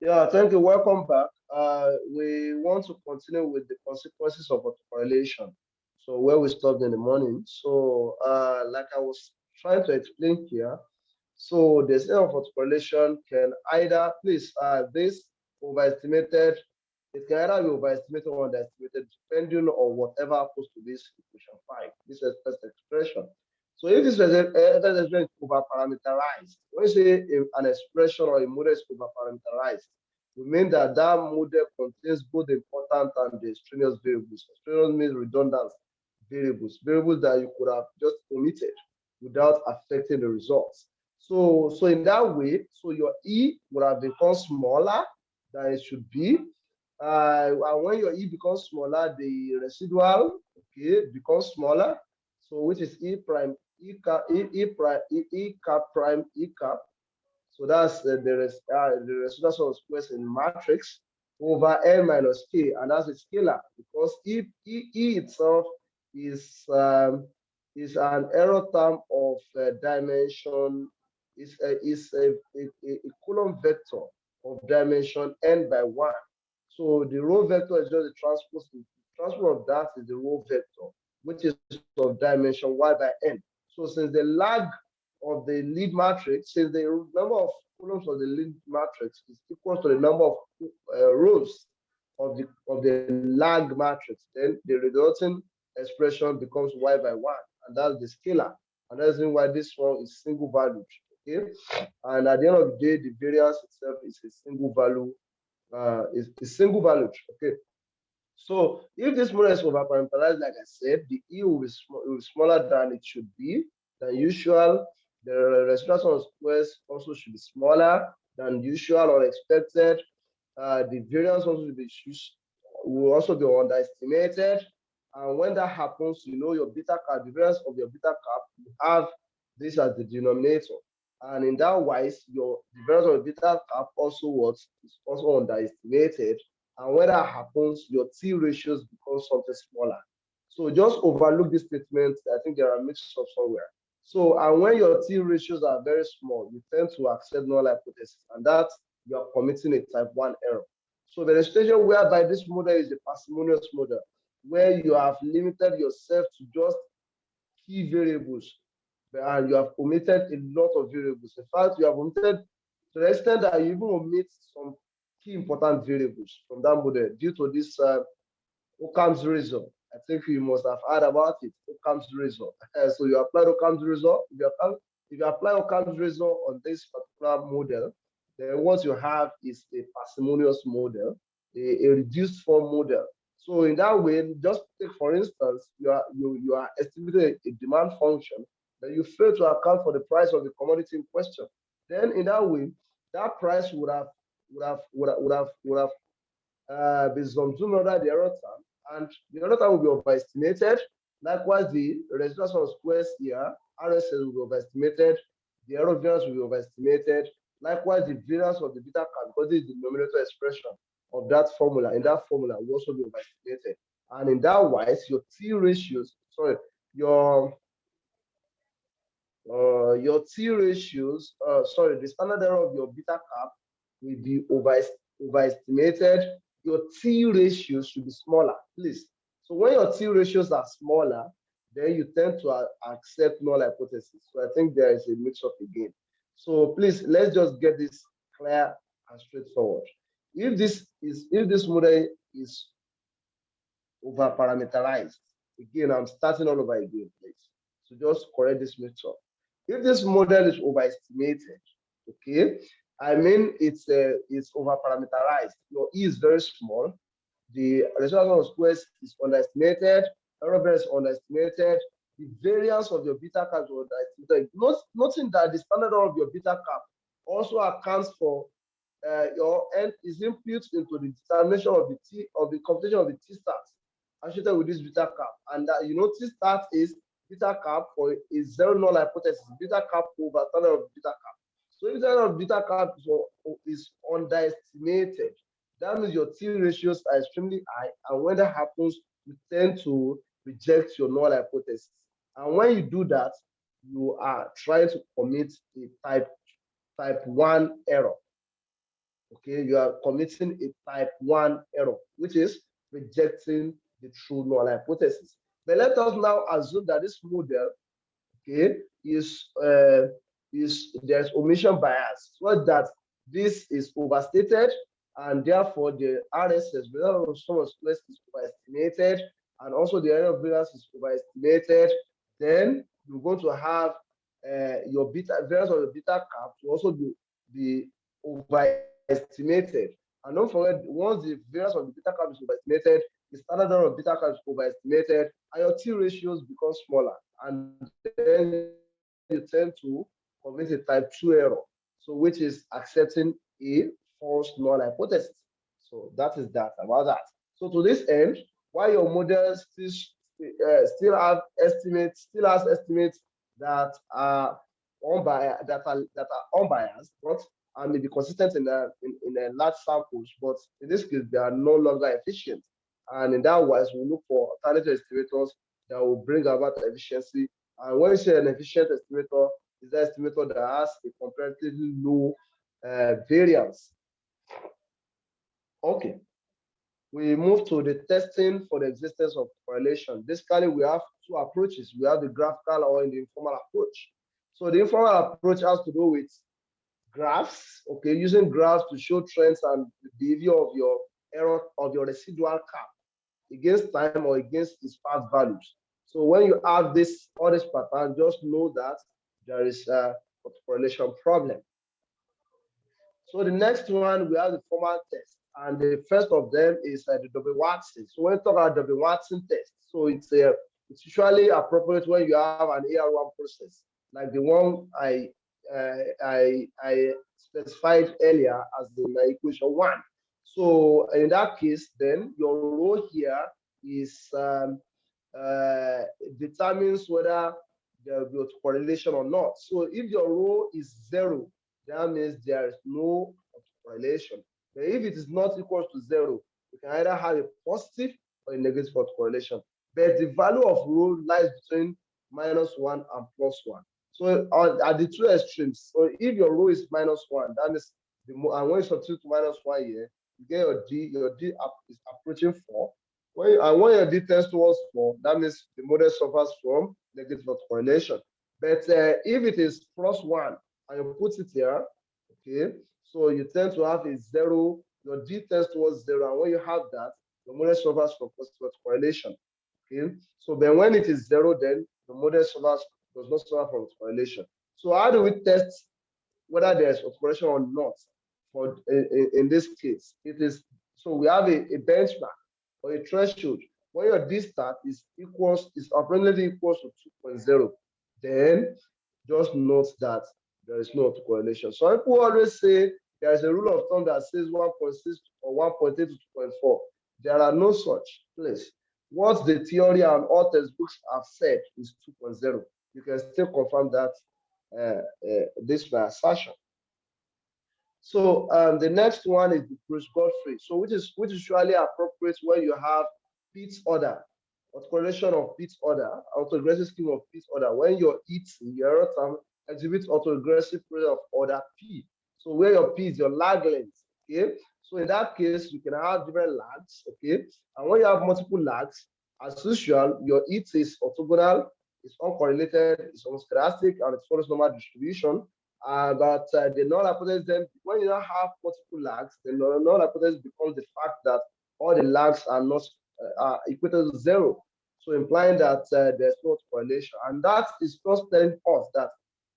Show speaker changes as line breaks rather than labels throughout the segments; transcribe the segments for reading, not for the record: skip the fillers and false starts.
Yeah, thank you. Welcome back. We want to continue with the consequences of autocorrelation. So where we stopped in the morning. So like I was trying to explain here, so the state of autocorrelation can either, please, this overestimated, it can either be overestimated or underestimated depending on whatever happens to this equation 5, this first expression. So if this expression is over-parameterized, when you say an expression or a model is over-parameterized, we mean that that model contains both the important and the extraneous variables. Extraneous means redundant variables that you could have just omitted without affecting the results. So in that way, so your E would have become smaller than it should be. And when your E becomes smaller, the residual, okay, becomes smaller. So which is E prime, E cap prime, E cap. So that's the residual sum of squares in matrix over n minus k, and that's a scalar because E itself is an error term of dimension is a column vector of dimension n by 1. So the row vector is just the transpose. The transpose of that is the row vector, which is of dimension y by n. So since the lag of the lead matrix, since the number of columns of the lead matrix is equal to the number of rows of the lag matrix, then the resulting expression becomes y by 1, and that's the scalar. And that's why this one is single valued. Okay, and at the end of the day, the variance itself is a single value, is single valued. Okay, so if this model is overparameterized, like I said, the E will be smaller than it should be, than usual. The residual sum of squares also should be smaller than usual or expected. The variance also will also be underestimated. And when that happens, you know your beta cap, the variance of your beta cap, you have this as the denominator. And in that wise, the variance of the beta cap also is also underestimated. And when that happens, your T ratios become something smaller. So just overlook this statement. I think there are mixed up somewhere. So, and when your T ratios are very small, you tend to accept null hypothesis, and that you are committing a type 1 error. So the situation whereby this model is a parsimonious model, where you have limited yourself to just key variables, and you have omitted a lot of variables. In fact, you have omitted to the extent that you even omit some key important variables from that model due to this Occam's razor. I think you must have heard about it, Occam's razor. So you apply Occam's razor. If you apply Occam's razor on this particular model, then what you have is a parsimonious model, a reduced form model. So in that way, just take for instance, you are estimating a demand function, that you fail to account for the price of the commodity in question. Then in that way, that price been subsumed under the error term, and the error term will be overestimated. Likewise, the residual sum of squares here, RSS will be overestimated, the error variance will be overestimated. Likewise, the variance of the beta cap, because this is the denominator expression of that formula, in that formula will also be overestimated. And in that wise, your T ratios, sorry, your T ratios, sorry, the standard error of your beta cap will be overestimated. Your T ratios should be smaller, please. So when your T ratios are smaller, then you tend to accept null hypothesis. So I think there is a mix up again. So please, let's just get this clear and straightforward. If this model is over parameterized, again, I'm starting all over again, please. So just correct this mix up. If this model is overestimated, okay, I mean it's over parameterized. Your E is very small. The result of squares is underestimated. Error variance is underestimated. The variance of your beta cap is underestimated. Noting that the standard of your beta cap also accounts for your n is input into the determination of the computation of the T stats associated with this beta cap, and that you know T stat is beta cap for a zero null hypothesis, beta cap over standard of beta cap. So if the standard of beta cap is underestimated, that means your T ratios are extremely high, and when that happens, you tend to reject your null hypothesis. And when you do that, you are trying to commit a type 1 error. okay, you are committing a type 1 error, which is rejecting the true null hypothesis. But let us now assume that this model, okay, is there's omission bias, so that this is overstated, and therefore the RSS, result of sum of squares, is overestimated, and also the area of variance is overestimated. Then you're going to have your beta variance of the beta cap to also be overestimated. And don't forget, once the variance of the beta cap is overestimated, the standard error of beta cap is overestimated, and your T ratios become smaller. And then you tend to commit a type 2 error, so which is accepting a false null hypothesis. So that is that about that. So to this end, while your model still has estimates that are unbiased, but and may be consistent in a large samples, but in this case they are no longer efficient. And in that wise, we look for alternative estimators that will bring about efficiency. And when you say an efficient estimator, is that estimator that has a comparatively low variance. Okay, we move to the testing for the existence of correlation. Basically, we have two approaches. We have the graphical or the informal approach. So the informal approach has to do with graphs, okay, using graphs to show trends and the behavior of your error of your residual cap against time or against its past values. So when you have this all this pattern, just know that there is a correlation problem. So the next one, we have the formal test, and the first of them is the W-Watson. So when we talk about W-Watson test, so it's usually appropriate when you have an AR1 process, like the one I specified earlier as the equation 1. So in that case, then your rho here is determines whether there will be correlation or not. So if your rho is 0, that means there is no correlation. But if it is not equal to 0, you can either have a positive or a negative autocorrelation. But the value of rho lies between -1 and +1. So at the two extremes, so if your rho is -1, that means and when you substitute -1 here, you get your D is approaching 4. When your D tends towards 4, that means the model suffers from negative autocorrelation. But if it is +1 and you put it here, okay, so you tend to have a 0, your D tends towards 0, and when you have that, the model suffers from positive autocorrelation. Okay, so then when it is 0, then the model does not suffer from autocorrelation. So how do we test whether there's autocorrelation or not? For in this case, it is so we have a benchmark or a threshold. When your D stat is apparently equals to 2.0, then just note that there is no autocorrelation. So people always say there is a rule of thumb that says 1.6 or 1.8 to 2.4. There are no such place. What the theory and all textbooks have said is 2.0. You can still confirm that this by assertion. So the next one is the Bruce-Godfrey. So which is usually appropriate when you have Pitt's order, autocorrelation of Pitt's order, autoregressive scheme of Pitt's order. When your error term exhibits autoregressive period of order P. So where your P is your lag length. Okay. So in that case, you can have different lags. Okay. And when you have multiple lags, as usual, your ET is orthogonal, it's uncorrelated, it's homoscedastic, and it follows normal distribution. But the null hypothesis, then when you don't have multiple lags, the null hypothesis becomes the fact that all the lags are not equated to 0. So implying that there's no correlation. And that is just telling us that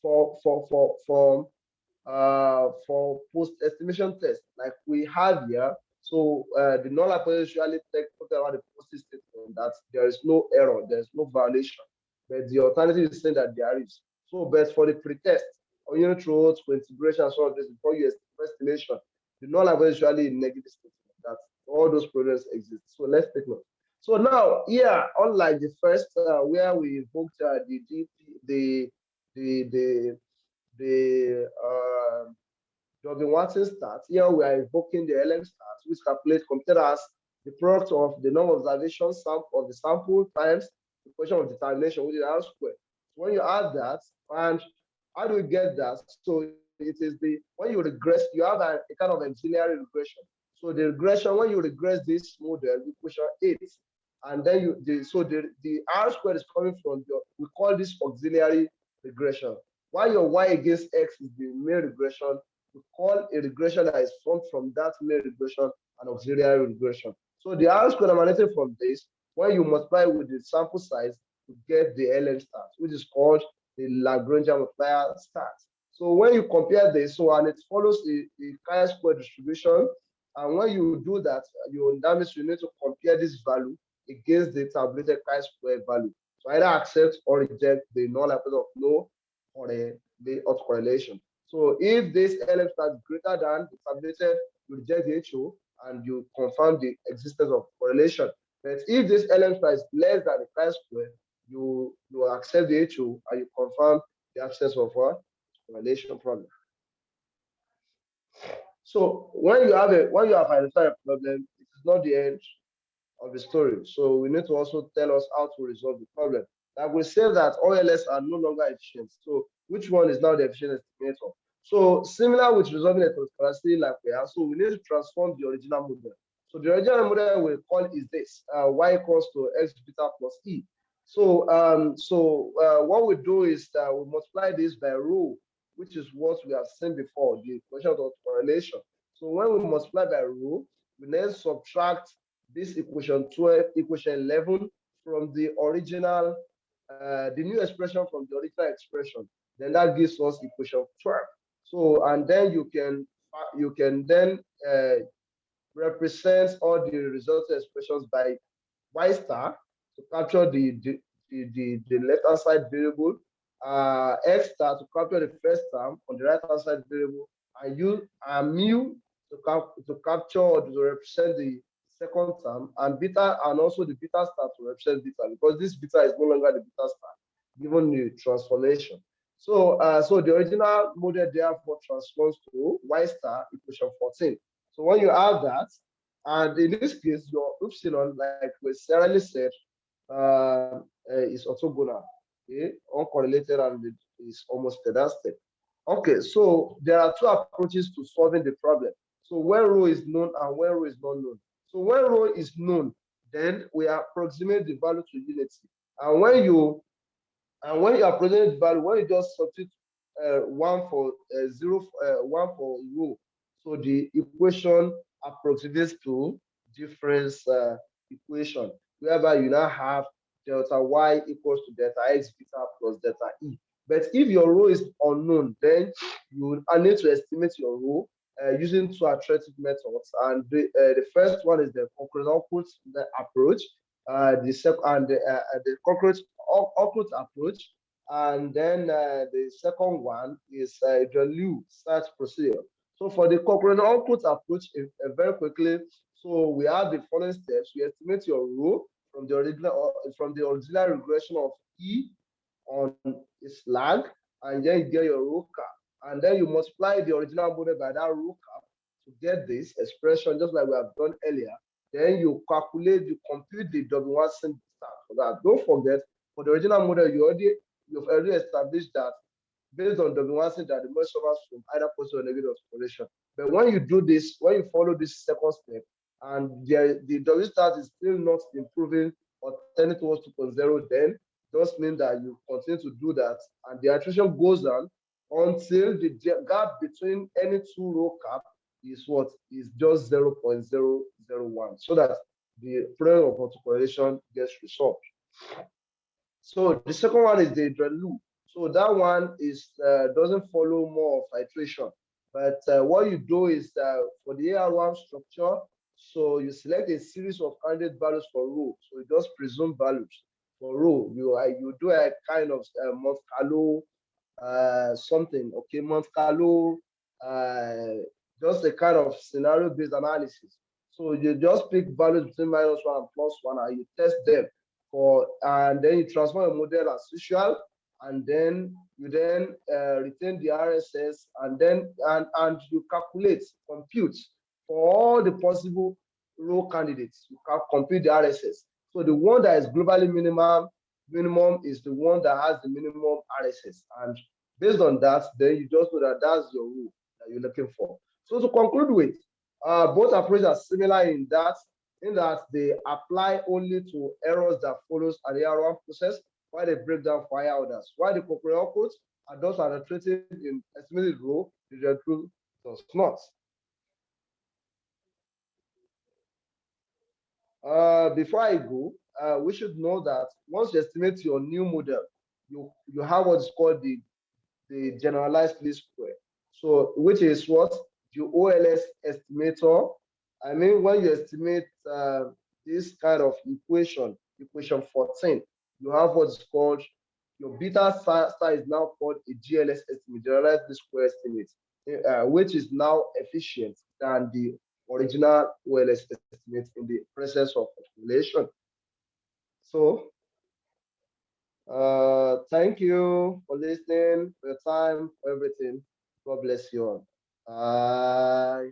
for post-estimation test, like we have here, so the null hypothesis usually takes about the positive statement that there is no error, there is no violation. But the alternative is saying that there is. So, but for the pretest, or unit roads, for integration, and so on, this before you estimation, the null hypothesis usually in negative statement that all those problems exist. So let's take note. So now, here, unlike the first, where we invoked the W-Watson stat, here we are invoking the LM stat, which calculates computed as the product of the number of observations of the sample times the question of determination, which is R squared. So when you add that, and how do we get that? So it is the when you regress, you have a kind of auxiliary regression. So the regression, when you regress this model, equation 8, and then the R squared is coming from your, we call this auxiliary regression. While your Y against X is the main regression, we call a regression that is formed from that main regression an auxiliary regression. So the R squared emanating from this, when you multiply with the sample size, you get the LM stat, which is called the Lagrangian multiplier stat. So when you compare this, so and it follows the chi-square distribution, and when you do that, that means you need to compare this value against the tabulated chi-square value. So either accept or reject the null hypothesis of no or the autocorrelation. So if this LM stat is greater than the tabulated, you reject the HO and you confirm the existence of correlation. But if this LM star is less than the chi-square, you accept the HO and you confirm the absence of what? Correlation problem. So when you have identified a problem, it is not the end of the story. So we need to also tell us how to resolve the problem. Like we say that OLS are no longer efficient. So which one is now the efficient estimator? So similar with resolving a transparency like we have, so we need to transform the original model. So the original model we call is this, y equals to x beta plus e. So what we do is that we multiply this by rho, which is what we have seen before, the equation of correlation. So when we multiply by rho, we then subtract this equation 12, equation 11 from the original, the new expression from the original expression. Then that gives us equation 12. So, and then you can then represent all the resulting expressions by y star to capture the left-hand side variable, x star to capture the first term on the right-hand side variable, and mu to capture or to represent the second term, and beta, and also the beta star to represent beta, because this beta is no longer the beta star given the transformation. So so the original model therefore transforms to y star equation 14. So when you have that, and in this case, your epsilon, like we certainly said, is orthogonal, okay, uncorrelated, and it is almost pedastic. Okay, so there are two approaches to solving the problem. So when rho is known and when rho is not known. So when rho is known, then we approximate the value to unity. And when you approximate the value, when you just substitute 1 for 1 for rho, so the equation approximates to difference equation, whereby you now have delta y equals to delta x beta plus delta e. But if your rho is unknown, then you need to estimate your rho using two iterative methods. And the first one is the concurrent output approach, the second and the concurrent output approach, and then the second one is the Liu search procedure. So for the concurrent output approach, very quickly, so we have the following steps. You estimate your rho from the auxiliary regression of E on its lag, and then you get your rho cap, and then you multiply the original model by that rho cap to get this expression, just like we have done earlier. Then you compute the W1 stat for that. Don't forget, for the original model, you've already established that based on W1 stat that the model suffers from either positive or negative correlation. But when you do this, when you follow this second step, and the W stat is still not improving or tending towards 2.0, then does mean that you continue to do that, and the iteration goes on until the gap between any two rho cap is what is just 0.001, so that the problem of autocorrelation gets resolved. So the second one is the loop. So that one is doesn't follow more of iteration, but what you do is for the AR1 structure, so you select a series of candidate values for rho. So you just presume values for rho. You do a kind of Monte Carlo something, okay, Monte Carlo, just a kind of scenario-based analysis. So you just pick values between -1 and +1, and you test them and then you transform a model as usual, and then you retain the RSS, and then and you compute for all the possible rho candidates. You can compute the RSS. So the one that is globally minimum is the one that has the minimum RSS, and Based on that, then you just know that that's your rule that you're looking for. So to conclude with, both approaches are similar in that they apply only to errors that follows an error process, while they break down for higher orders. While the corporeal codes are those are treated in estimated row, the rule does not. Before I go, we should know that once you estimate your new model, you have what's called the generalized least square. So, which is what the OLS estimator. I mean, when you estimate this kind of equation 14, you have what's called your beta star is now called a GLS estimate, generalized least square estimate, which is now efficient than the original OLS estimate in the presence of population. So, thank you for listening, for your time, for everything. God bless you all. Bye.